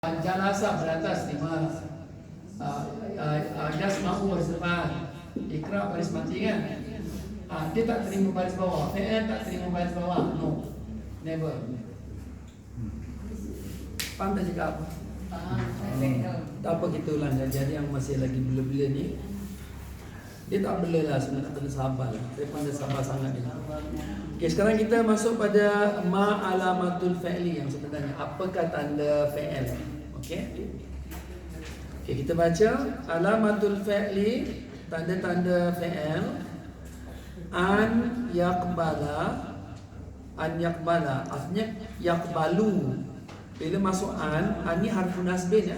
Jalasa beratas 5. Jasma'u baris depan, Ikra baris mati kan. Dia tak terima baris bawah, fi'il tak terima baris bawah. No, never. Faham tak cakap apa? Tak apa kita ulang. Jadi yang masih lagi bila-bila ni, dia tak boleh lah sebenarnya, kena sabar lah. Dia pandai sabar sangat ni. Okay, sekarang kita masuk pada ma alamatul fi'li yang sebenarnya. Apakah tanda fi'il? Okay. Okay, kita baca alamatul fi'li, tanda-tanda fi'il. An yakbala, artinya yakbalu. Bila masuk an ni harfu nasbin ya.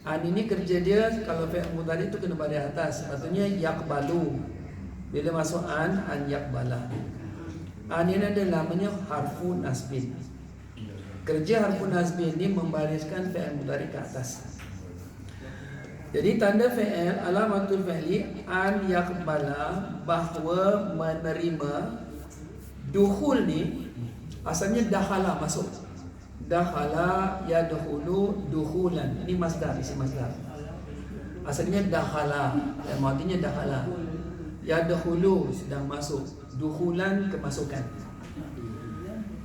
An ini kerja dia kalau fi'il mudhari itu kena pada atas. Maksudnya yakbalu. Bila masuk an yakbala. An ini adalah namanya harfu nasbin. Kerja harfu nasbin ini membariskan fi'il mudhari ke atas. Jadi tanda fi'il alamatul fi'li an yakbala, bahawa menerima. Dukhul ni asalnya dakhala, masuk. Dakhala yadkhulu dukhulan. Ini masdar, isi masdar. Asalnya dakhala, maksudnya dakhala. Yadkhulu sedang masuk, dukhulan kemasukan.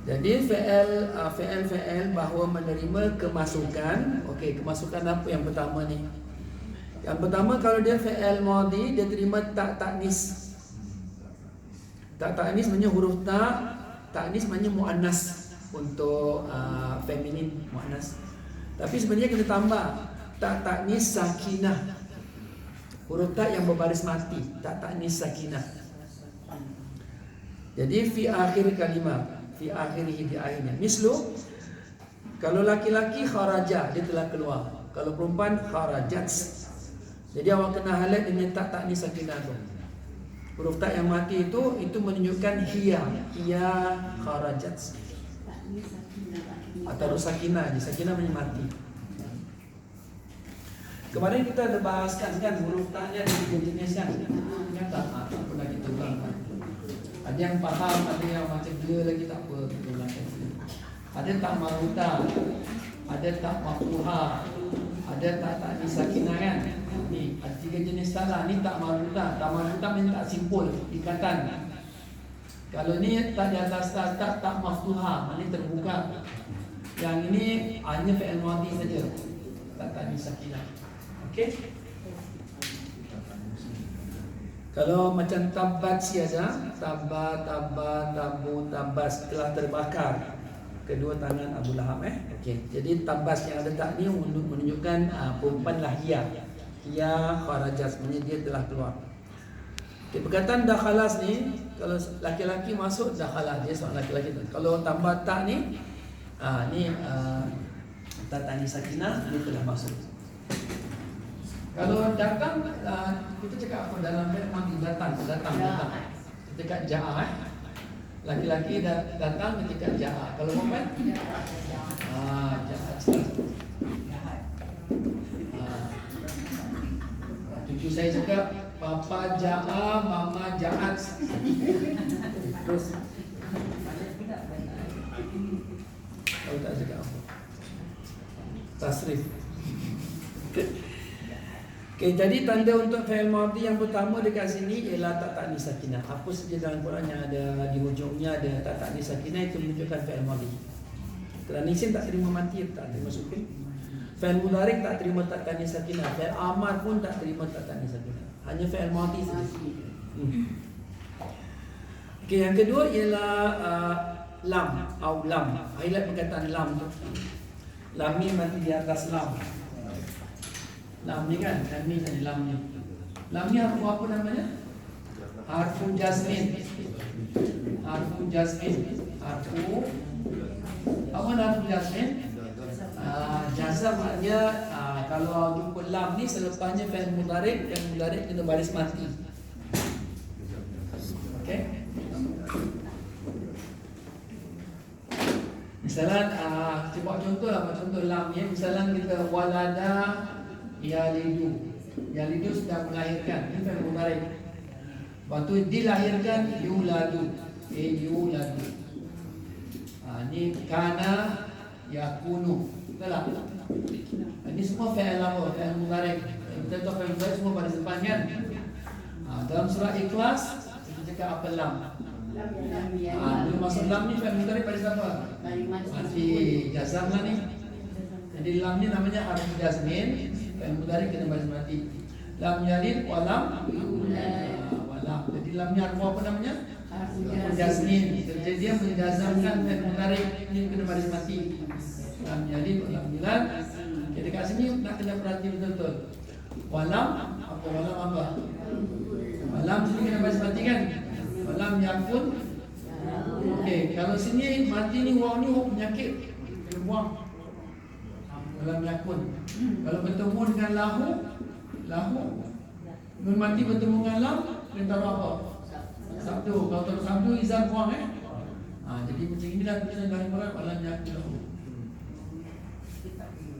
Jadi fi'il bahawa menerima kemasukan. Okey, kemasukan apa yang pertama ni? Yang pertama, kalau dia fi'il madhi, dia terima tak ta'nis. Tak ta'nis maknanya huruf ta, ta'nis maknanya muannas untuk feminin, muannas. Tapi sebenarnya kena tambah tak ta'nis sakinah. Huruf ta yang berbaris mati, tak ta'nis sakinah. Jadi fi akhir kalimah, fi akhirihi, di akhirnya. Mislu, kalau laki-laki kharaja, dia telah keluar. Kalau perempuan kharajat. Jadi awak kena highlight dengan tak ta'nis sakinah tu. Huruf tak yang mati itu menunjukkan hiya kharajat. Atau sakinah, sakinah maknanya mati. Kemarin kita ada bahaskan kan huruf taknya ada 3 jenis kan. Tak pernah kita ulangkan. Ada yang faham, ada yang macam dia lagi tak apa kita ulangkan. Ada tak maruta, ada tak maftuha, ada tak ta'nis sakinah kan. Ni ada 3 jenis tak lah. Ni tak maruta. Tak maruta ni tak simpul, ikatan. Kalau ni tak di atas tak maftuha, maknanya terbuka. Yang ini hanya fi'il madhi saja, tak ta'nis sakinah. Okey. Kalau macam tabat siaza, tabat, tabu, tabas, telah terbakar kedua tangan Abu Lahab. Okey. Jadi tabas yang ada tak ni untuk menunjukkan perempuan lah hiya kharajat, sebenarnya dia telah keluar. Okay, perkataan dakhalas ni, kalau laki-laki masuk dakhalah, dia seorang laki-laki. Kalau tambah tak ni, tak ta'nis sakinah, dia telah masuk. Kalau datang, kita cakap apa dalam fi'il madhi, datang. Kita cakap ja'a. Laki-laki datang, kita cakap ja'a. Kalau perempuan, ja'a. Cucu saya cakap, Papa ja'a, Mama ja'at. Terus tahu tak cakap apa? Tasrif. Okay, jadi tanda untuk fi'il madhi yang pertama dekat sini ialah tak ta'nis sakinah. Apa saja dalam Quran yang ada di hujungnya ada tak ta'nis sakinah, itu menunjukkan fi'il madhi. Kerana isim tak terima mati, tak terima sukun. Fi'il mudhari tak terima tak ta'nis sakinah. Fi'il amar pun tak terima tak ta'nis sakinah. Hanya fi'il madhi saja. Okay, yang kedua ialah lam atau lam. Highlight perkataan lam tu. Lam ni mati di atas lam. Lam ni kan, lam ni tadi lam ni. Lam ni harfu apa namanya? Harfu jazmin. Harfu jazmin. Harfu apa harfu jazmin? Jazam maknanya kalau jumpa lam ni selepasnya fi'il mudhari, fi'il mudhari kena baris mati. Okey. Misalnya cuba contoh lah, contoh lam ni. Misalnya kita walada yalidu. Yalidu sudah melahirkan, ini fi'il mudhari. Waktu dilahirkan yuladu. Yuladu. Ni kana yakunu. Betul tak? Ini semua fi'il apa? Fi'il mudhari'. Kita tahu fi'il mudhari' semua baris depan kan? Dalam surah Ikhlas kita cakap apa lam? Bila masuk lam ni fi'il mudhari' baris apa? Mati. Jazam lah ni. Jadi lam ni namanya harf jazmin. Fi'il mudhari' kena baris mati. Lam yalid walam walam. Jadi lam ni harf apa namanya? Jazmin. Jadi dia menjazamkan fi'il mudhari' ni kena baris mati. Lam yalid walam yulad. Jadi dekat sini nak kena perhati betul-betul. Walam apa? Walam apa? Walam sini kena baris mati kan? Walam yakun. Okey, kalau sini mati ni waw ni waw penyakit. Kena buang. Walam yakun. Kalau bertemu dengan lahu nun mati bertemu dengan lam, kena taruh apa? Sabtu. Kalau taruh sabtu izan buang jadi macam inilah tulisan dalam Quran walam yakun lahu.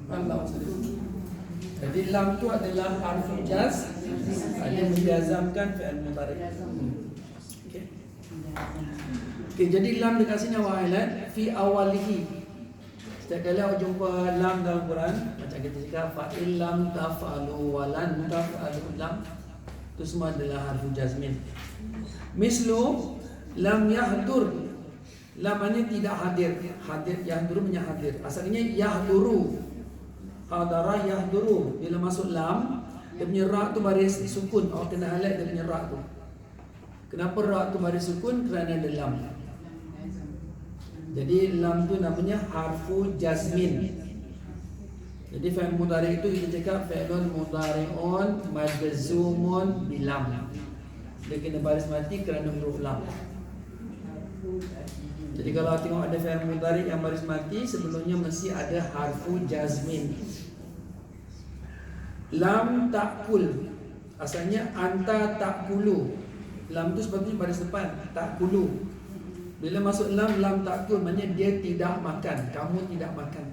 Allah SWT. Jadi lam tu adalah harf jaz, ada menjazamkan fi'il mudhari'. Okey, jadi lam dekat sini awak highlight fi awalihi. Setiap kali awak jumpa lam dalam Quran, macam kita cakap fa illam taf'alu wa lan taf'alu, lam itu semua adalah harf jazmin. Mislu lam yahdur. Lam ini tidak hadir. Hadir yahduru punya hadir. Asalnya yahduru. Hadara yahduru. Bila masuk lam, dia punya ra tu baris sukun. Awak kena highlight dia punya ra tu. Kenapa ra tu baris sukun? Kerana ada lam. Jadi lam tu namanya harfu jazmin. Jadi fi'il mudhari' itu kita cakap fi'lun mudhari'un majzumun bilam. Dia kena baris mati kerana huruf lam. Jadi kalau tengok ada fi'il mudhari' yang baris mati, sebelumnya mesti ada harfu jazmin. Lam ta'kul. Asalnya anta ta'kulu. Lam tu sepatutnya baris depan, ta'kulu. Bila masuk lam ta'kul, maknanya dia tidak makan, kamu tidak makan.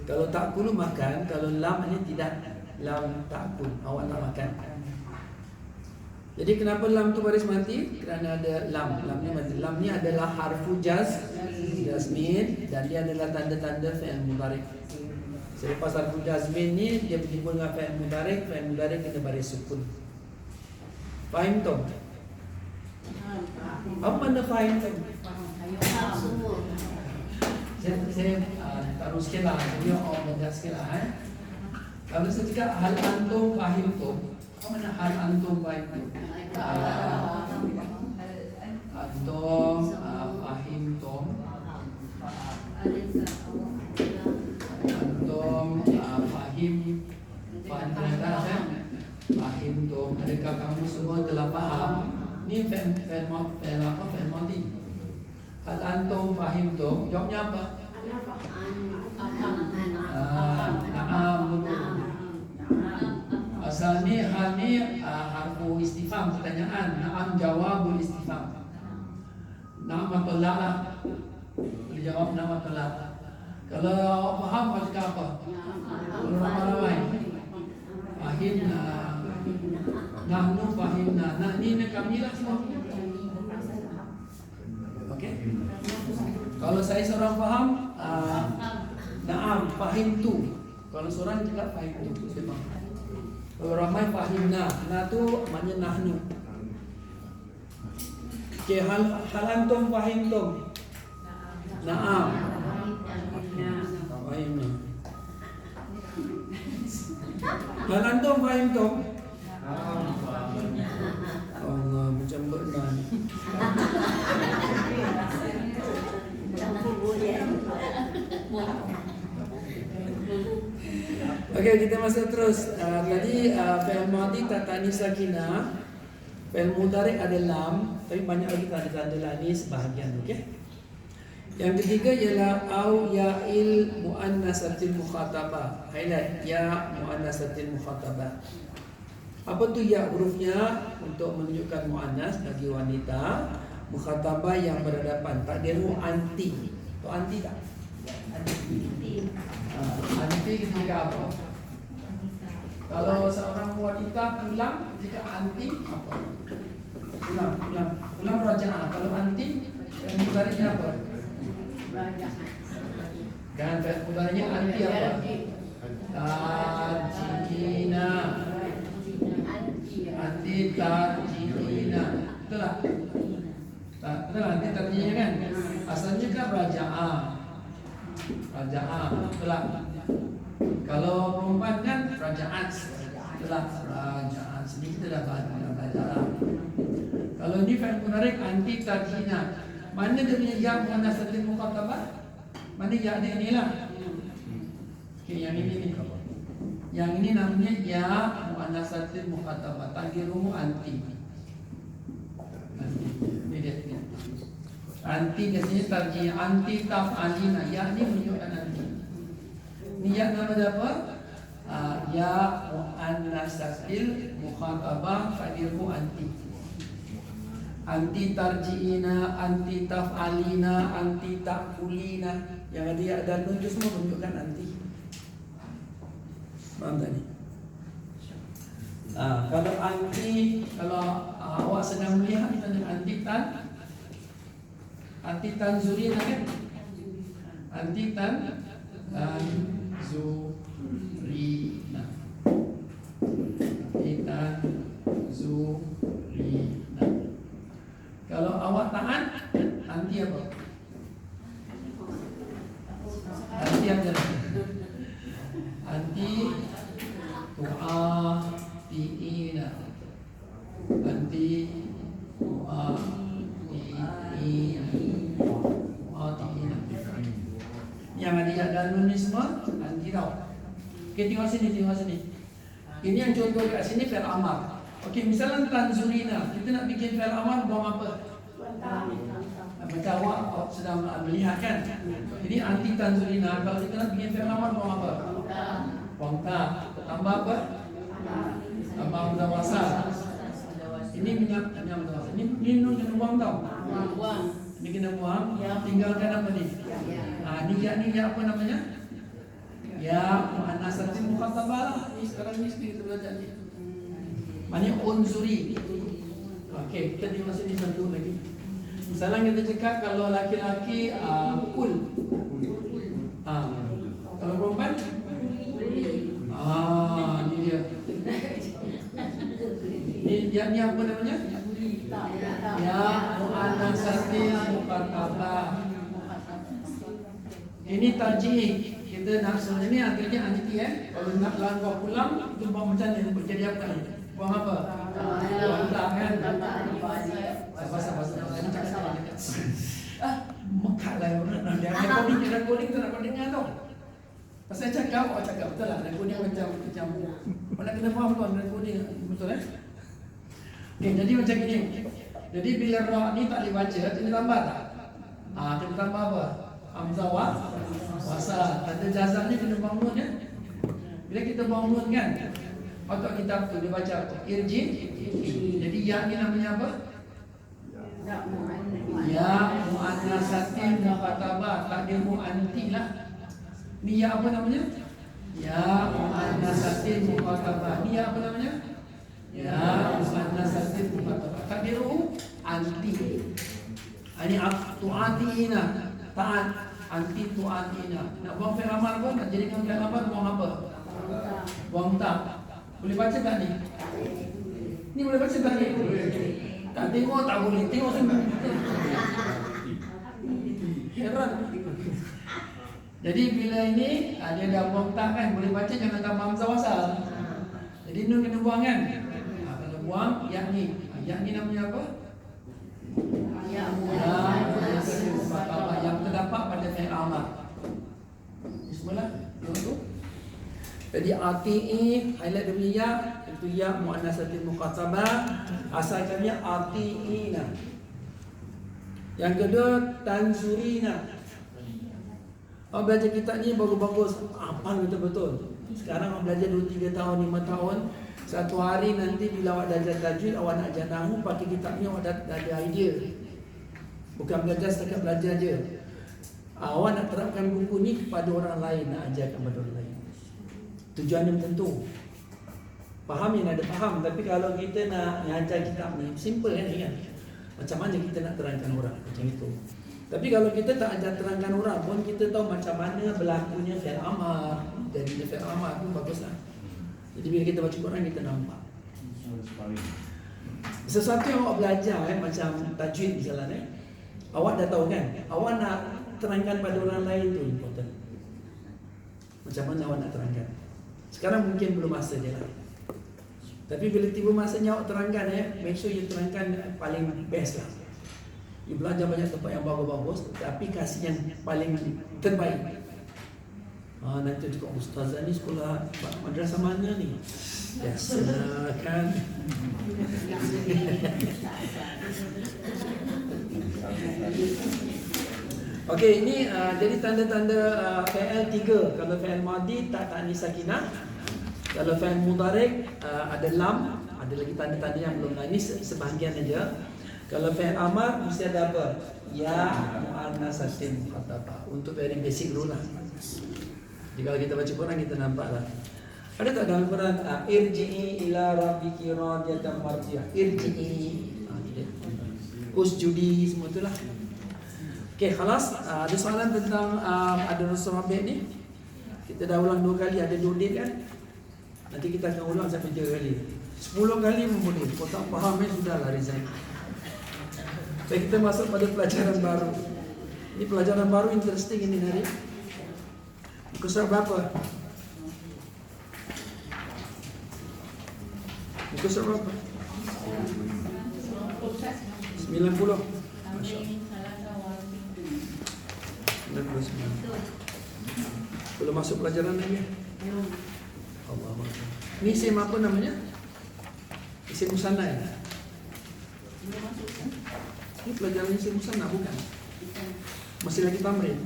Kalau ta'kulu makan, kalau lam ini tidak, lam ta'kul, awak tak makan. Jadi kenapa lam tu baris mati? Kerana ada lam. Lam ni mati. Lam ni adalah harfu jazmin dan dia adalah tanda-tanda fi'il mudhari'. Selepas harfu jazmin ni dia berjumpa dengan fi'il mudhari', fi'il mudhari' kena baris sukun. Faham tu? Apa makna faham tu? Saya taruh sikit lah. Dia belajar sikit lah. Kalau saya cakap hal antum fahim tu, apa makna hal antum fahim tu? Antum fahim tu, antum fahim kan? Fahim tu, adakah kamu semua telah faham? Ni fi'il madi. Hal antum fahim tu, jawabnya apa? Na'am. Asal ni hal ni harfu istifham, pertanyaan. Na'am jawabul istifham. Na'am atau la lah. Boleh jawab na'am atau la. Kalau awak faham, awak cakap apa? Kalau ramai-ramai fahim nahnu fahimna. Nah ni kami lah semua. Okey. Kalau saya seorang faham, na'am fahim tu. Kalau seorang cakap fahim tu, memang. Kalau ramai fahimna, nah tu maknanya nahnu. Okey, hal antum fahim tu. Na'am. Fahimna. Hal antum fahim tu. Allah macam benar. Okey, kita masuk terus. Tadi fi'il madi tak tanis sakinah. Fi'il mudhari' ada lam, tapi banyak lagi tanda-tanda lain sebahagian. Okey. Yang ketiga ialah au ya'il muannasatil mukhatabah. Highlight ya muannasatil mukhatabah. Apa tu ya hurufnya? Untuk menunjukkan muannas bagi wanita, mukhatabah yang berhadapan. Takdiru anti. Tu anti tak? Anti ketika apa? Kalau seorang wanita pulang jika anti apa? Pulang raja'ah. Kalau anti yang mudhari'nya apa? Kan fi'il mudhari'nya anti apa? Tarji'ina. Anti tarji'ina. Betul tak? Betul lah, anti tarji'ina kan? Asalnya kan raja'a. Raja'a, betul lah. Kalau perempuan kan raja'at. Betul lah, raja'at. Sini kita dah belajar. Kalau ni fi'il mudhari' anti tarji'ina. Mana dia punya ya muannatsatil mukhatabah? Mana ya dia ni lah. Okay, yang ini ni. Yang ini namanya ya muannatsatil mukhatabah. Takdiruhu anti. Ini dia. Anti biasanya tarjih anti taf'alina. Ya ni menunjukkan anti. Ni ya nama dia apa? Ya muannatsatil mukhatabah takdiruhu anti. Anti tarji'ina, anti taf'alina, anti ta'kulina. Yang ada ya dan nun semua menunjukkan anti. Faham tak ni? Kalau anti, kalau awak sedang melihat kita dengan anti tanzurina kan? Anti tanzurina. Anti tanzurina. Kalau awak tahan, anti apa? Anti apa? Anti tu'ati'ina. Anti tu'ati'ina. Yang ada dan nun ni semua anti tau. Okey, tengok sini. Ini yang contoh kat sini fi'il amar. Okey, misalnya tanzurina, kita nak bikin fi'il amar buang apa? Macam awak sedang melihat kan. Ini anti tanzurina. Kalau kita nak bikin fi'il amar buang apa? Buang ta. Tambah apa? Tambah hamzah wasal. Ini minyak hamzah wasal. Ini nun kena buang tau. Ini kena buang. Tinggalkan apa ni? Ni ya apa namanya? Ya muannatsatil mukhatabah. Ini sekarang ni kita belajar ni. Maknanya unzuri. Okey, kita tengok sini satu lagi. Misalnya kita cakap kalau laki-laki kul. Kalau perempuan ni dia. Ni apa namanya? Ya muannatsatil mukhatabah. Ini tarjih. Kita nak sebenarnya ni akhirnya anti kalau nak langgar pulang itu buang macam ni jadi apa ni? Buang apa? Buang tak kan? Sabar ini cakap salah dekat. Mekat lah orang dia recording tu nak kau dengar tau. Pasal cakap awak cakap betul lah recording macam mana kena faham tuan recording betul Okay, jadi macam ini. Jadi bila ra ni tak boleh baca, kena tambah tak? Kena tambah apa? Hamzah wasal. Tanda jazam ni kena bangun ya. Bila kita bangun kan, patut kita tu dia baca irji. Jadi ya ni namanya apa? Ya muannatsatil mukhatabah, takdirmu anti lah. Ni ya apa namanya? Ya muannatsatil mukhatabah. Ni ya apa namanya? Ya muannatsatil mukhatabah. Takdirmu anti. Ini tu'atina. Taat anti tu'atina. Nak buang fi'il amar apa? Nak jadikan fi'il amar buang apa? Buang tak. Boleh baca tak ni? Ni boleh baca tak ni? Tak tengok tak boleh. Tengok sendiri. Heran. Jadi bila ini dia dah buang tak kan, boleh baca jangan tambah hamzah wasal. Jadi nun kena buang kan? Kalau buang yakni. Yakni namanya apa? Yang terdapat pada fi'il amar. Bismillah. Jadi ati'i highlight dia punya ya, itu ya muannatsatil mukhatabah, asalnya ati'ina. Yang kedua tanzurina. Belajar kitab ni bagus-bagus, hafal betul-betul. Sekarang awak belajar 2-3 tahun, 5 tahun. Satu hari nanti bila awak belajar tajwid, awak nak ajar nahwu, pakai kitab ni awak dah ada idea. Bukan belajar setakat belajar je. Awak nak terapkan buku ni kepada orang lain, nak ajar kepada orang lain. Tujuannya tentu. Faham yang ada faham, tapi kalau kita nak ajar kitab ni simple kan? Macam mana kita nak terangkan orang macam itu. Tapi kalau kita tak ada terangkan orang pun, kita tahu macam mana berlakunya fi'il amar. Jadi fi'il amar pun baguslah. Jadi bila kita baca Quran, kita nampak sesuatu yang awak belajar macam tajwid misalnya awak dah tahu kan, awak nak terangkan pada orang lain tu important. Macam mana awak nak terangkan? Sekarang mungkin belum masa je lah. Tapi bila tiba masanya awak terangkan make sure you terangkan paling best lah. You belajar banyak tempat yang bagus-bagus, tapi kasih yang paling terbaik. Nanti cakap ustazah ni sekolah madrasah mana ni? Biasalah kan. Okey, ini jadi tanda-tanda fi'il 3. Kalau fi'il madi tak ta'nis sakinah. Kalau fi'il mudhari' ada lam, ada lagi tanda-tanda yang belum. Ini sebahagian aja. Kalau fi'il amar mesti ada apa? Ya mu'annasatin mukhatabah. Untuk very basic dulu lah. Jadi kalau kita baca Quran kita nampaklah. Ada tak dalam Quran irji'i ila rabbiki radiyatan mardiyah. Irji'i. Usjudi semua itulah. Okey, khalas. Ada soalan tentang ada Rasul Rabi' ni. Kita dah ulang 2 kali, ada 2 date kan? Nanti kita akan ulang sampai 3 kali. 10 kali pun boleh. Kalau tak faham sudahlah resign. Baik, kita masuk pada pelajaran baru. Ini pelajaran baru interesting ini hari. Muka surat berapa? Muka surat berapa? 90. Masya Allah. 99. Belum masuk pelajaran lagi? Allah Allah. Ini isim apa namanya? Isim musanna ya? Ini pelajaran isim musanna bukan? Masih lagi tamrin?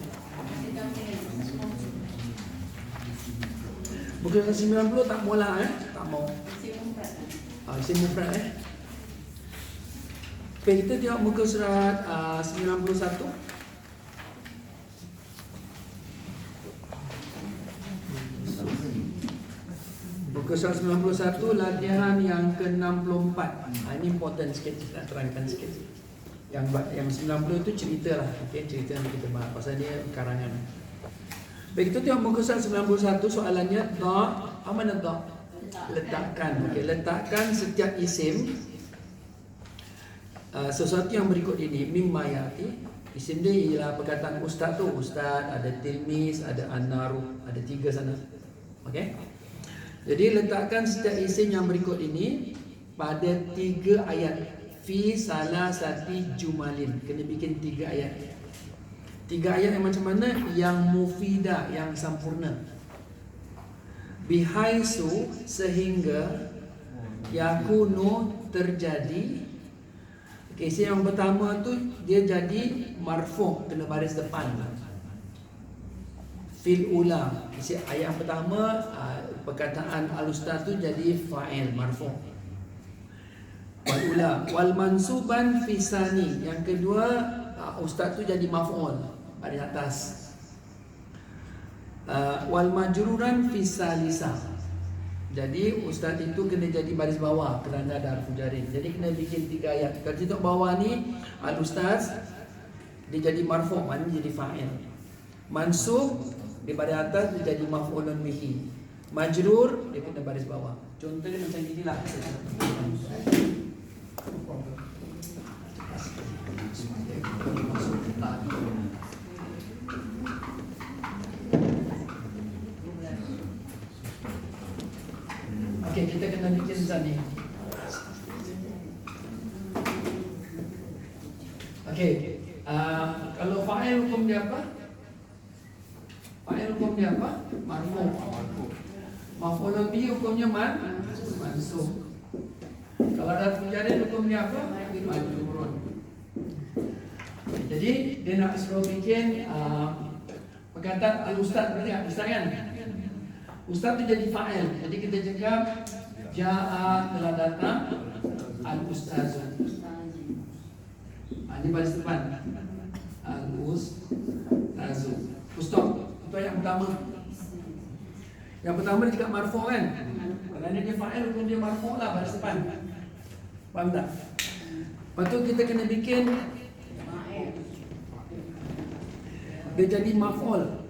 Bukan 90 tak mula tak mau. Isim mufrad Okey, kita tengok muka surat 91. Muka surat 91 latihan yang ke-64. Ini important sikit, nak terangkan sikit. Yang 90 itu cerita lah. Okay, cerita yang kita bahas pasal dia karangan. Baik, kita tengok muka surat 91. Soalannya apa mana letakkan. Okey, letakkan setiap isim sesuatu yang berikut ini. Mimma yati. Isim dia ialah perkataan ustaz tu. Ustaz, ada tilmiz, ada an-naru, ada 3 sana. Okey. Jadi letakkan setiap isim yang berikut ini pada 3 ayat. Fi salasati jumalin. Kena bikin 3 ayat. 3 ayat yang macam mana? Yang mufidah, yang sempurna. Bihaisu, sehingga yakunu, terjadi. Okay, yang pertama tu dia jadi marfu', kena baris depan. Fil ula, ayat yang pertama perkataan al-ustaz tu jadi fa'il, marfu'. Wal ula, wal mansuban fi sani, yang kedua ustaz tu jadi maf'ul, baris atas. Wal majruran fi salisa, jadi ustaz itu kena jadi baris bawah kerana ada harfu jarin. Jadi kena bikin 3 ayat. Kalau kita bawah ni al-ustaz dia jadi marfu', maknanya jadi fa'il. Mansub di baris atas dia jadi maf'ulun bihi. Majrur dia kena baris bawah. Contohnya macam inilah. Okey, kita kena bikin macam ni. Okey, kalau fa'il hukum dia apa? Fa'il hukum dia apa? Marfu'. Maf'ulun bihi hukumnya mansub. Kalau ada penjara hukum dia apa? Majrurun. Jadi dia nak suruh bikin perkataan al-ustaz berarti ustaz kan? Ustaz tu jadi fa'il. Jadi kita cakap ja'a, telah datang al-ustazun. Ini baris depan. Al-ustazun. Ustaz. Itu yang pertama. Yang pertama dia cakap marfu' kan? Kerana dia fa'il, hukum dia marfu' lah baris depan. Faham tak? Lepas tu kita kena bikin dia jadi maf'ul.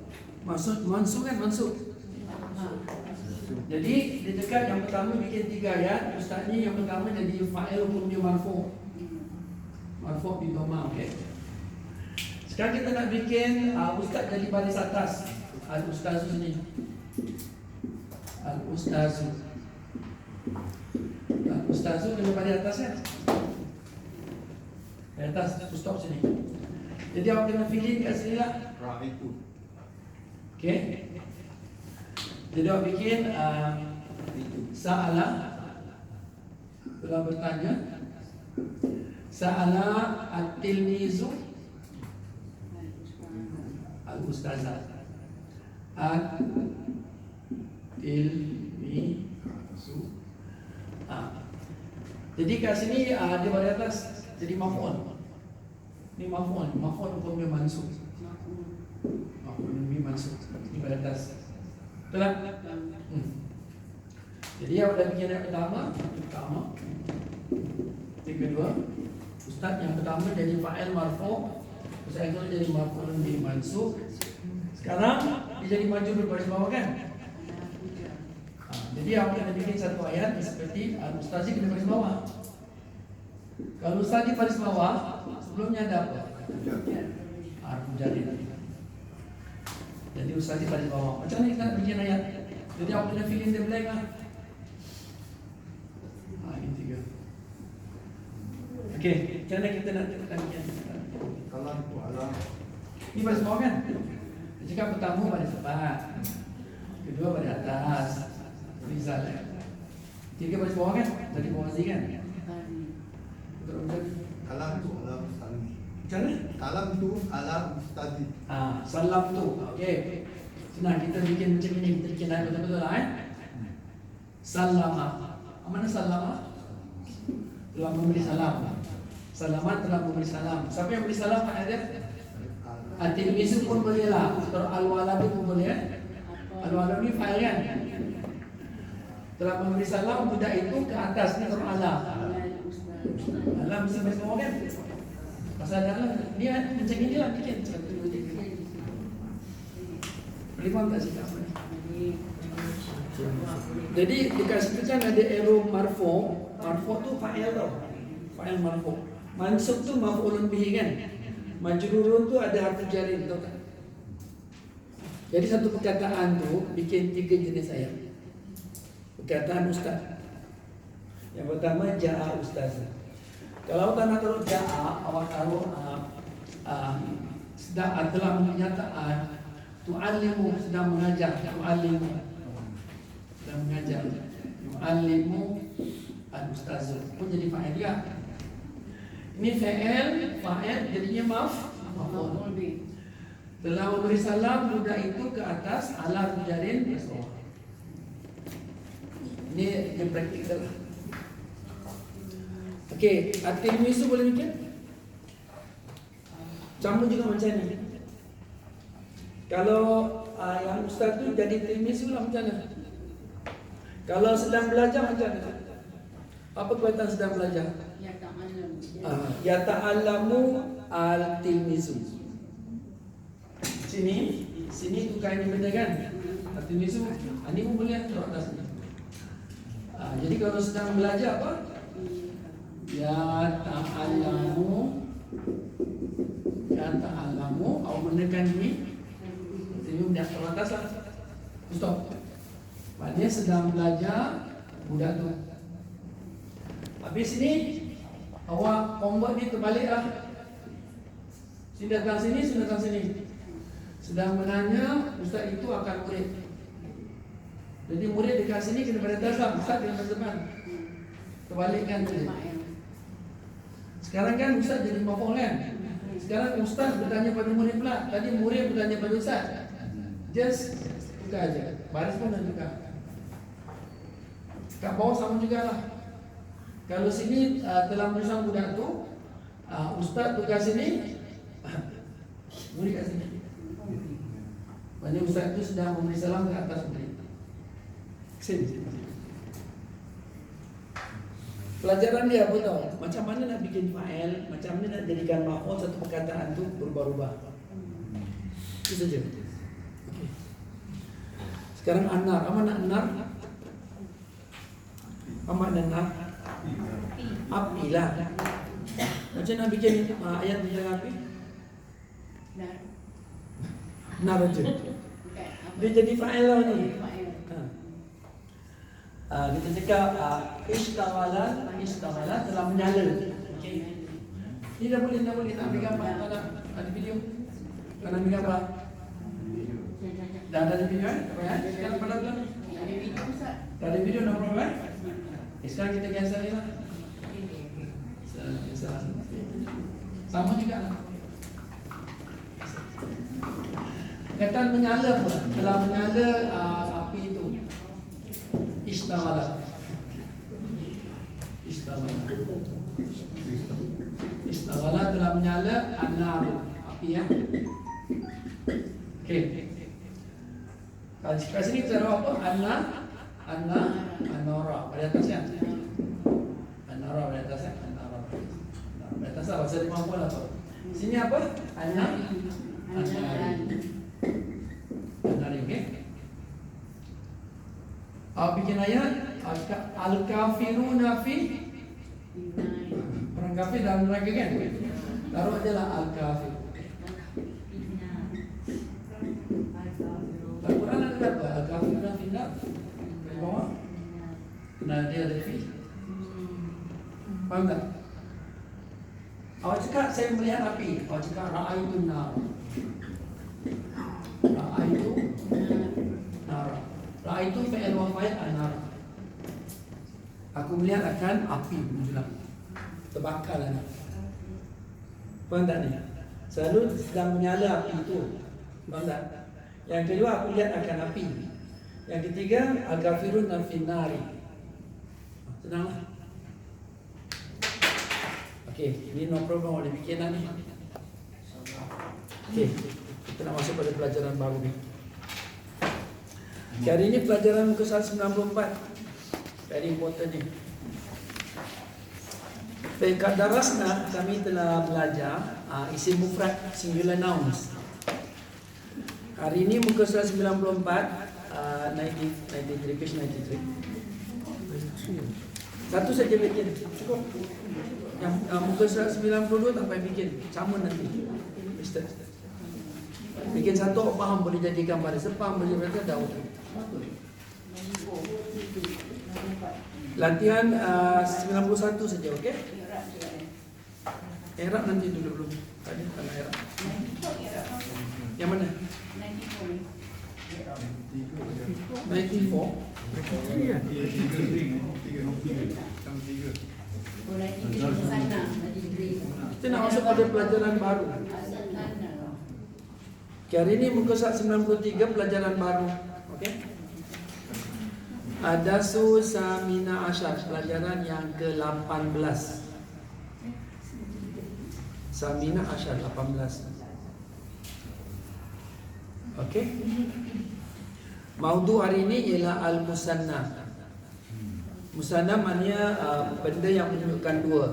Maksud mansub kan mansub. Jadi dia cakap yang pertama bikin 3 ayat. Ustaz ni yang pertama jadi fa'il hukumnya marfu'. Marfu' bi dhamma, okey. Sekarang kita nak bikin ustaz jadi baris atas. Al-ustazu sini. Al-ustazu. Al-ustazu kena baris atas kan? Di atas, stop sini. Jadi awak kena fill in kat sini lah. Ra'itu. Okey. Jadi awak bikin sa'ala, telah bertanya. Sa'ala at-tilmizu al-ustazah. At-tilmizu. Jadi kat sini dia bagi atas jadi maf'ul. Ni maf'ul, maf'ul hukumnya mansub. Maf'ul ni mansub. Ini bagi atas. Betul tak? Jadi awak dah bikin yang pertama. Yang kedua, ustaz yang pertama jadi fa'il marfu', ustaz yang kedua jadi maf'ul bi mansub. Sekarang dia jadi majrur baris bawah kan? Jadi awak kena bikin satu ayat seperti al-ustazi kena baris bawah. Kalau ustazi baris bawah, sebelumnya ada apa? Harfu jar. Jadi ustaz di baris bawah. Macam ni kita nak bikin ayat. Jadi awak kena fill in the blank lah. Ini 3. Okey, macam mana kita nak bikin? Kalam tu alam. Ini baris bawah kan? Dia cakap pertama baris depan, kedua baris atas. Rizal. 3 baris bawah kan? Jadi bawah Z kan? Kalam tu alam ustadi. Macam mana? Kalam tu alam ustadi. Salam tu. Okey. Senang kita bikin macam ini, kita bikin ayat betul-betul lah Salama. Mana salama? Telah memberi salam. Salaman telah memberi salam. Siapa yang beri salam ada? At-tilmizu pun boleh lah. Atau al-waladu pun boleh. Al-waladu ni fa'il kan? Telah memberi salam budak itu ke atas ni surah Allah. Allah mesti baris bawah kan? Pasal dalam dia macam ni lah bikin 1, 2, 3. Boleh faham tak sikap ni? Jadi dekat situ kan ada arrow marfu'. Marfu' tu fa'il tau. Fa'il marfu'. Mansub tu maf'ulun bihi kan? Majrurun tu ada harfu jar tau kan? Jadi satu perkataan tu bikin 3 jenis ayat. Perkataan ustaz. Yang pertama ja'a ustazah. Kalau tak nak taruh ja'a, awak taruh sedang telah menyatakan tu'allimu sedang mengajar, tu'allimu sedang mengajar, tu'allimu al-ustazah pun jadi fa'il juga. Ini fa'il jadinya maf'ul. Telah memberi salam budak itu ke atas ala jarin bawah. Ini yang praktikal lah. Okey, at-tilmizu boleh bikin? Sama juga macam ni. Kalau yang ustaz tu jadi tilmizu lah macam mana? Kalau sedang belajar macam mana? Apa perkataan sedang belajar? Ya ta'allamu al-tilmizu. Sini tukar ini benda kan? At-tilmizu, ini pun boleh turun atas ni. Jadi kalau sedang belajar apa? Ya ta'allamu, awak gunakan ini. Ini benda turun atas lah. Stop. Maknanya sedang belajar budak tu. Habis sini awak convert ni terbalik lah. Sini datang sini, sini datang sini. Sedang menanya, ustaz itu akan murid. Jadi murid dekat sini kena pada atas lah, ustaz kena pada depan. Terbalikkan saja. Sekarang kan ustaz jadi maf'ul kan? Sekarang ustaz bertanya pada murid pula. Tadi murid bertanya pada ustaz. Just tukar aja. Baris pun dah tukar. Kat bawah sama jugalah. Kalau sini telah bersama budak tu, ustaz tukar sini, murid kat sini. Maksudnya ustaz tu sedang memberi salam ke atas murid. Sini. Pelajaran dia apa tau? Macam mana nak bikin fa'il, macam mana nak jadikan maf'ul satu perkataan tu berubah-ubah. Itu saja. Okay. Sekarang anar. Apa makna anar? Apa makna anar? Api lah. Macam nak bikin ayat tentang api? Nar aja. Dia jadi fa'il lah ni. Kita cakap ishtaghala telah menyala. Okay. Ini dah boleh nak ambil gambar, tak nak ada video. Tak nak ambil gambar. Dah ada video kan? Sekarang pada belum? Tak ada video, no problem. Sekarang kita cancel ni lah. Sama juga lah. Kataan menyala pula. Telah menyala api itu. Ishtaghala. Ishtaghala telah menyala an-nar, api ya. Okey. Kat sini cara apa? An-nara pada atas kan? An-nara pada atas kan? An-nara. Pada atas apa? Bahasa Jepang pun apa? Sini apa? An-nari. An-nari, okey? Bikin ayat al-kafiruna fi orang kafir dalam neraka kan? Taruh aja lah al-kafir. Al-Quran ada apa? Al-kafiruna fi nar. Di bawah. Nah dia ada fi. Faham tak? Awak cakap saya melihat api. Awak cakap ra'aitu nar. Ra'aitu nar. Ra'aitu fi'il wa fa'il an-nar. Aku melihat akan api menjulang. Terbakar lah ni. Faham tak ni? Selalu sedang menyala api itu. Faham tak? Yang kedua aku lihat akan api. Yang ketiga al-kafirun fi nari. Senanglah. Okey, ini no problem boleh bikin lah ni. Okey, kita nak masuk pada pelajaran baru ni. Okay, hari ini pelajaran muka 194. Very important ni. Dekat darasna kami telah belajar isim mufrad singular nouns. Hari ini muka 194 93 page 93. Satu saja bikin cukup. Yang muka 192 tak payah bikin, sama nanti. Mister. Bikin satu faham boleh jadikan pada sepam boleh berkata dah okey. Latihan 91 saja, okey? I'rab nanti dulu belum. Tadi kalau i'rab. Yang mana? 94. Kita nak masuk pada pelajaran baru. Okay, hari ini muka 193 pelajaran baru. Okey. Adasu Samina Asyar, pelajaran yang ke-18. Samina Asyar 18. Okey. Maudu hari ini ialah al-musanna. Musanna maknanya benda yang menunjukkan dua.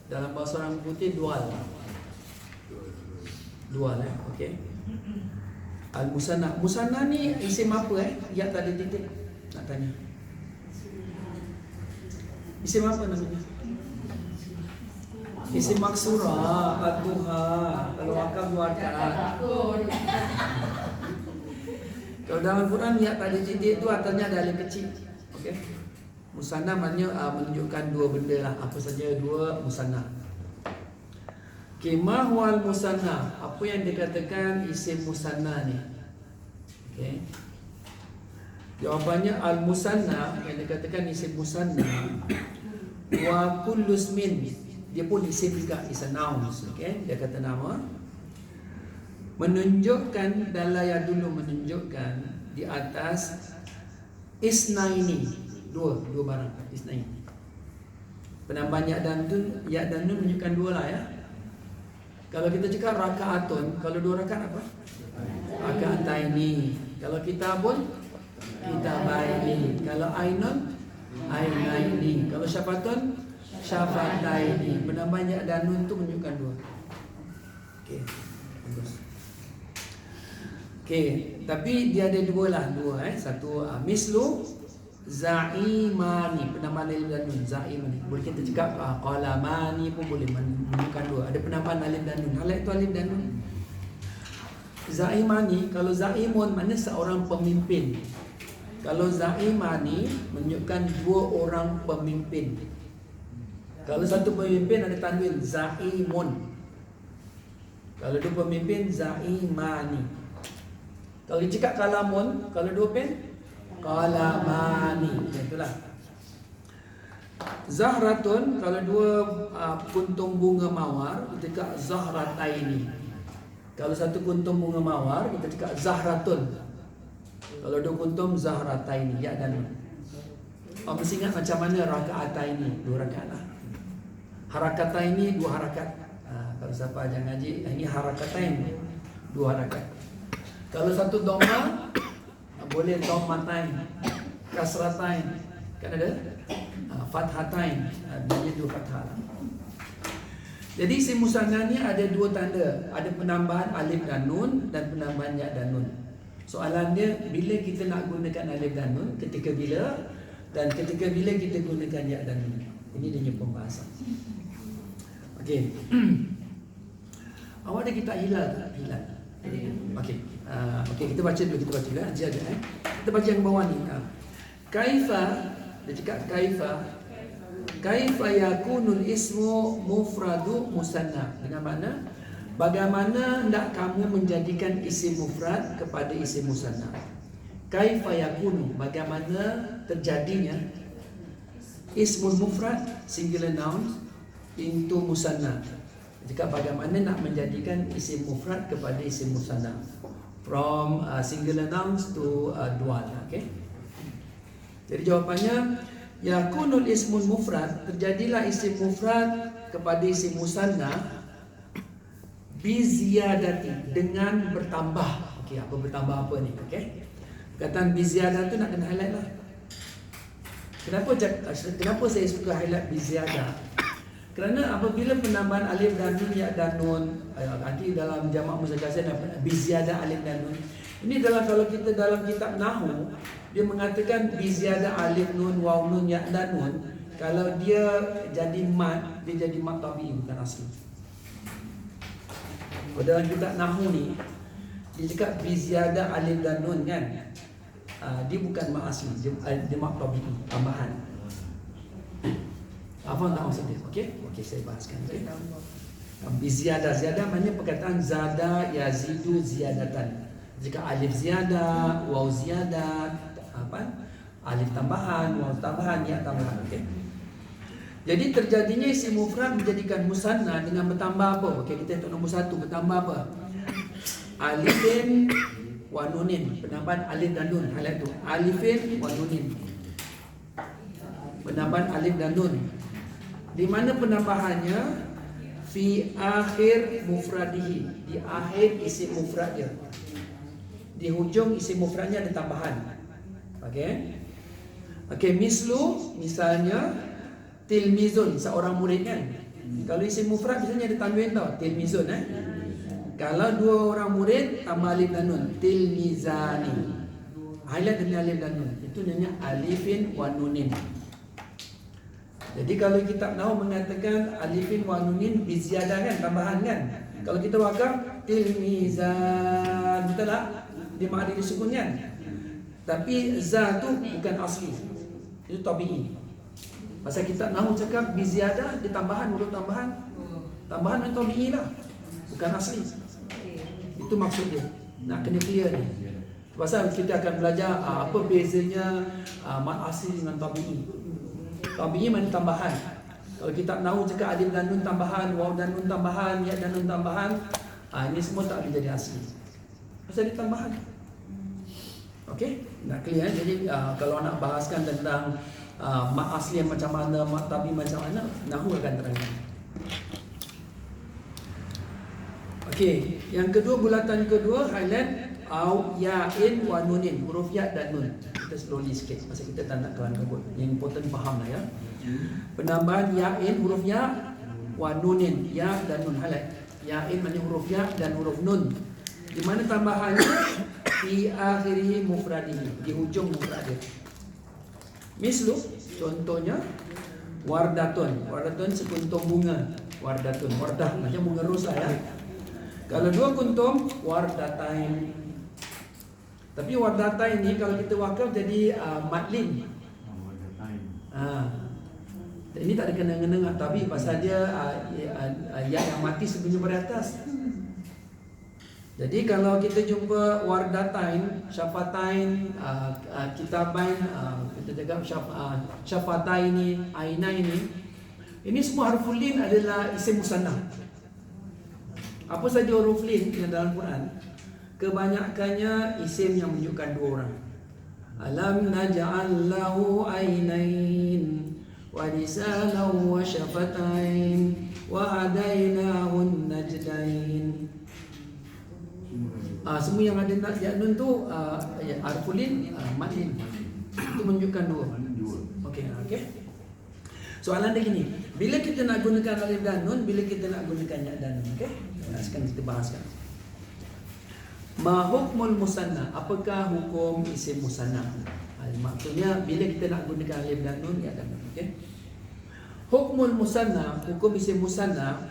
Dalam bahasa orang putih dual. Dual okey. Al-musanna. Musanna ni isim apa Ya tak ada titik. Nak tanya. Isim apa namanya? Isim maksurah, ad-duha. Kalau akal dua rakaat. Kalau dalam Quran ya tak ada titik tu artinya ada alif kecil. Okey. Musanna maknanya menunjukkan dua benda lah. Apa saja dua musanna. Ma huwal musanna? Apa yang dikatakan isim musanna ni? Okey. Jawapannya al-musanna yang dikatakan isim musanna wa kullu ismin, dia pun isim juga, is a noun, okey, dia kata nama menunjukkan dalaya dulu menunjukkan di atas isnaini, dua barang, isnaini. Penambahan ya dan nun menunjukkan dua lah ya. Kalau kita cakap rakaatun, kalau dua rakaat apa? Rakaataini. Kalau kitabun, kitabaini. Kalau ainun, ainaini. Kalau syafatun, syafataini. Penambahan ya dan nun tu menunjukkan dua. Okey. Bagus. Okey, tapi dia ada dua lah, satu mislu zaimani, penambahan alif dan nun. Zaimani boleh kita cakap qalamani pun boleh menunjukkan dua, ada penambahan alif dan nun. Hal itu alif dan nun. Zaimani, kalau zaimun mana seorang pemimpin. Kalau zaimani menunjukkan dua orang pemimpin. Kalau satu pemimpin ada tanwin zaimun. Kalau dua pemimpin zaimani. Kalau cakap kalamun, kalau dua pen kalamani. Itulah. Zahratun, kalau dua kuntum bunga mawar, kita cakap zahrataini. Kalau satu kuntum bunga mawar, kita cakap zahratun. Kalau dua kuntum zahrataini, ya dan nun. Mesti ingat macam mana rakaataini, dua rakaat lah. Harakataini, dua harakat. Kalau siapa ajar ngaji, ini harakatain, dua harakat. Kalau satu dhamma, boleh dhammatain, kasratain, kan ada fathatain, dia dua fathah. Jadi isim musanna ni ada dua tanda, ada penambahan alif dan nun dan penambahan ya dan nun. Soalan dia, bila kita nak gunakan alif dan nun, ketika bila, dan ketika bila kita gunakan ya dan nun. Ini dia punya pembahasan. Okey. Awak ada kitab hilal tak? Hilal. Okey. Okey, kita baca dulu, jaga Kita baca yang bawah ni. Kaifa, dia cakap kaifa yakunul ismu mufradu musanna. Dengan makna bagaimana hendak kamu menjadikan isim mufrad kepada isim musanna. Kaifa yakunu, bagaimana terjadinya ismul mufrad singular noun into musanna. Jika bagaimana nak menjadikan isim mufrad kepada isim musanna, from singular nouns to dual. Okay. Jadi jawapannya, yakunul ismul mufrad, terjadilah isim mufrad kepada isim musanna biziyadati, dengan bertambah. Okey, apa bertambah apa ni? Okey. Perkataan biziyadah tu nak kena highlight lah. Kenapa saya suka highlight biziyadah? Kerana apabila penambahan alif dan nun, ya dan nun, nanti dalam jamak muzakkar biziyadah alif dan nun. Ini kalau kita dalam kitab nahwu, dia mengatakan biziyadah alif nun waw nun ya dan nun, kalau dia jadi mat, dia jadi mat tabi'i, bukan asli. Dalam kitab nahwu ni, dia cakap biziyadah alif dan nun kan, dia bukan mat asli, dia mat tabi'i, tambahan. Apa tak maksud dia? Okey, saya bahaskan. Biziyadah, ziyadah maknanya perkataan zada yazidu ziyadatan. Jika alif ziyadah, waw ziyadah, alif tambahan, waw tambahan, ya tambahan. Okey. Jadi terjadinya isim mufrad menjadikan musanna dengan bertambah apa? Okey, kita tengok nombor 1, bertambah apa? Alifin wa nunin, penambahan alif dan nun. Hal itu alifin wa nunin, penambahan alif dan nun. Di mana penambahannya? Fi akhir mufradihi, di akhir isim mufrad dia. Di hujung isim mufradnya ada tambahan. Okey, mislu, misalnya tilmizun, seorang murid kan. Kalau isim mufrad biasanya ada tanwin tau, tilmizun Kalau dua orang murid tambah alif dan nun, tilmizani. Highlight dengan alif dan nun, itu namanya alifin wa nunin. Jadi kalau kitab nahwu mengatakan alifin wa nunin biziyadah kan, tambahan kan. Kalau kita wakaf tilmizan, betul tak? Dia ma'adil sukun kan. Tapi za tu bukan asli, itu tabi'i. Pasal kitab nahwu cakap biziyadah, dia tambahan, huruf tambahan. Tambahan itu tabi'i lah, bukan asli. Itu maksud dia. Nak kena clear ni. Pasal kita akan belajar apa bezanya mad asli dengan tabi'i. Tabi'i mana tambahan. Kalau kitab nahwu cakap alif dan nun tambahan, waw dan nun tambahan, ya dan nun tambahan, ini semua tak boleh jadi asli. Pasal dia tambahan. Okey, nak clear. Jadi kalau nak bahaskan tentang mak asli yang macam mana, mak tabi macam mana, nahwu akan terangkan. Okey, yang kedua, bulatan kedua, highlight au ya'in wa nunin, huruf ya dan nun. Kita slowly sikit, masa kita tak nak kawan kabut. Yang important faham lah ya. Penambahan ya'in, huruf ya, wa nunin, ya dan nun, highlight. Ya'in maknanya huruf ya dan huruf nun. Di mana tambahannya fi akhirih mufradihi, di hujung mufrad dia. Mislu, contohnya wardatun. Wardatun sekuntum bunga. Wardatun, wardah macam bunga ros lah ya. Kalau dua kuntum, wardatain. Tapi wardatain ni kalau kita wakaf jadi madlin. Ini tak ada kena-kena tapi pasal dia yang mati sebenarnya pada atas. Jadi kalau kita jumpa wardatain, syafatain, kitabain, kita cakap syafataini, ini semua harful lin adalah isim musanna. Apa saja huruf lin yang dalam Quran, kebanyakannya isim yang menunjukkan dua orang. Alam naj'al lahu ainain wa lisanan wa syafatain wa hadainahu najdain. Semua yang ada nun tu harfulin madin. Itu menunjukkan dua. Okey. Soalan dia gini, bila kita nak gunakan alif dan nun, bila kita nak gunakan ya dan nun, okey? Sekarang kita bahaskan. Ma hukmul musanna? Apakah hukum isim musanna? Maksudnya bila kita nak gunakan alif dan nun, ya dan nun, okey? Hukmul musanna, hukum isim musanna,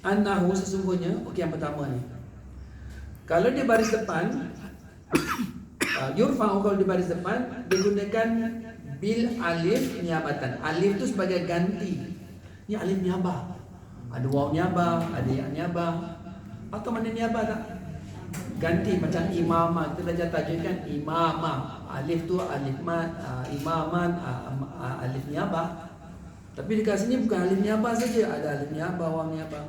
annahu sesungguhnya, okey yang pertama ni. Kalau di baris depan yurfa'u, kalau di baris depan digunakan bil alif niabatan. Alif tu sebagai ganti. Ni alif niabah. Ada waw niabah, ada ya niabah. Atau mana niabah tak? Ganti macam imamah. Kita dah tajukkan imamah. Alif tu alif mat, imaman, alif niabah. Tapi dekat sini bukan alif niabah saja, ada alif niabah, waw niabah.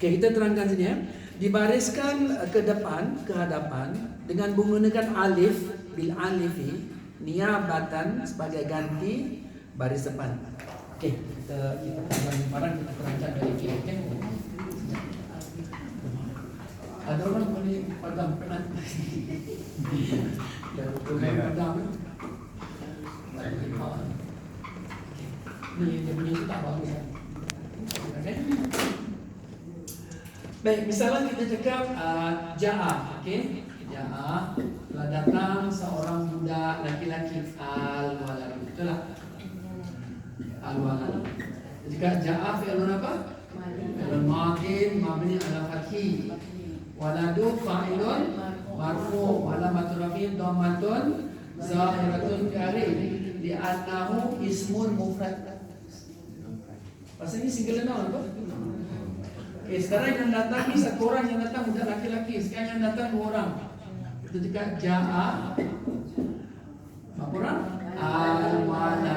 Okey, kita terangkan sini ya. Dibariskan ke depan, ke hadapan dengan menggunakan alif bil alifi niabatan sebagai ganti baris depan. Okey, kita barang kita terangkan dari sini, okey. Ada orang boleh padam penat. Dan padam. Ni dia punya tu tak bagus. Okey. Baik, misalnya kita cakap ja'a, okey? Ja'a, telah datang seorang budak laki-laki al-walad. Betul tak? Al-walad. Jika ja'a fi'lun apa? Fi'lun madin mabni ala fathi. Waladu fa'ilun marfu' alamatur rafi'in dhammatun zahiratun fi akhirih li'annahu ismun mufrad. Pasal ini single noun apa? Okay, sekarang yang datang ni satu orang yang datang budak laki-laki. Sekarang yang datang dua orang. Kita cakap ja'a berapa orang? Al-waladani.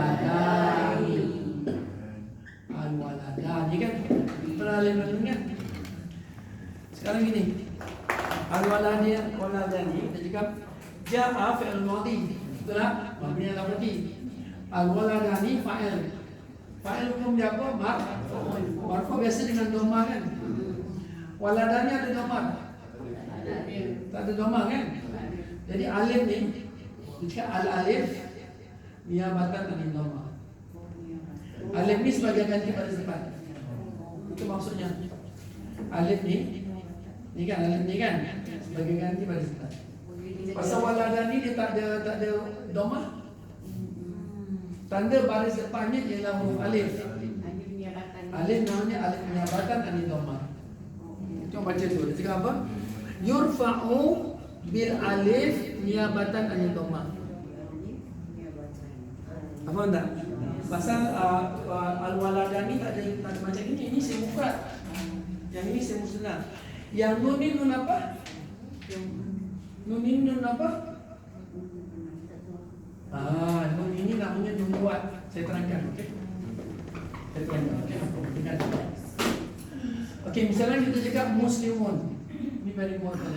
Al-waladani kan? Pernah lihat kan? Sekarang gini, Al-waladani kita cakap ja'a fi'il madhi. Betul tak? Mabni ala fathi. Al-waladani fa'il. Fa'il hukum dia apa? Marfu' biasa dengan dhamma kan? Waladani ada dhamma? Tak ada dhamma kan? Jadi alif ni, jika al-alif niabatan anil dhamma. Alif ni sebagai ganti baris depan. Itu maksudnya. Alif ni kan alif ni kan sebagai ganti baris depan. Pasal waladani dia tak ada dhamma. Tanda baris depannya ialah huruf alif. Alif namanya alif niabatan anil dhamma. Kita baca dulu. Dia cakap apa? Yurfa'u bil alif niabatan anil dhamma. Apa tak? Pasal al-waladani tak ada macam ini. Ini isim mufrad. Yang ini isim musnad. Yang nun ni nun apa? Nun ini nun apa? Nun ini namanya nun kuat. Saya terangkan, okey? Saya terangkan, okey? Okey, misalnya kita cakap muslimun. Ini very important,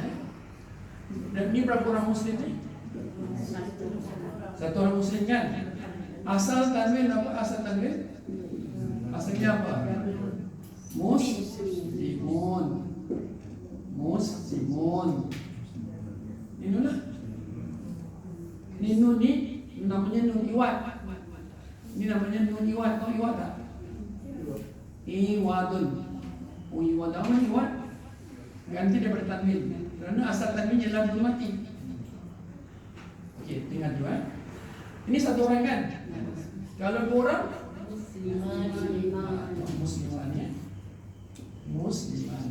Dan ini berapa orang muslim ni? Satu orang muslim kan? Asal tanwin apa? Asal tanwin? Asalnya apa? Muslimun. Muslimun. Ini lah. Ini nun ni namanya nun iwad. Ini namanya nun iwad. Tahu iwad tak? Iwadun. Iwad apa iwad? Ganti daripada tanwin. Kerana asal tanwinnya lam tu mati. Okey, dengar dulu Ini satu orang kan? Kalau dua orang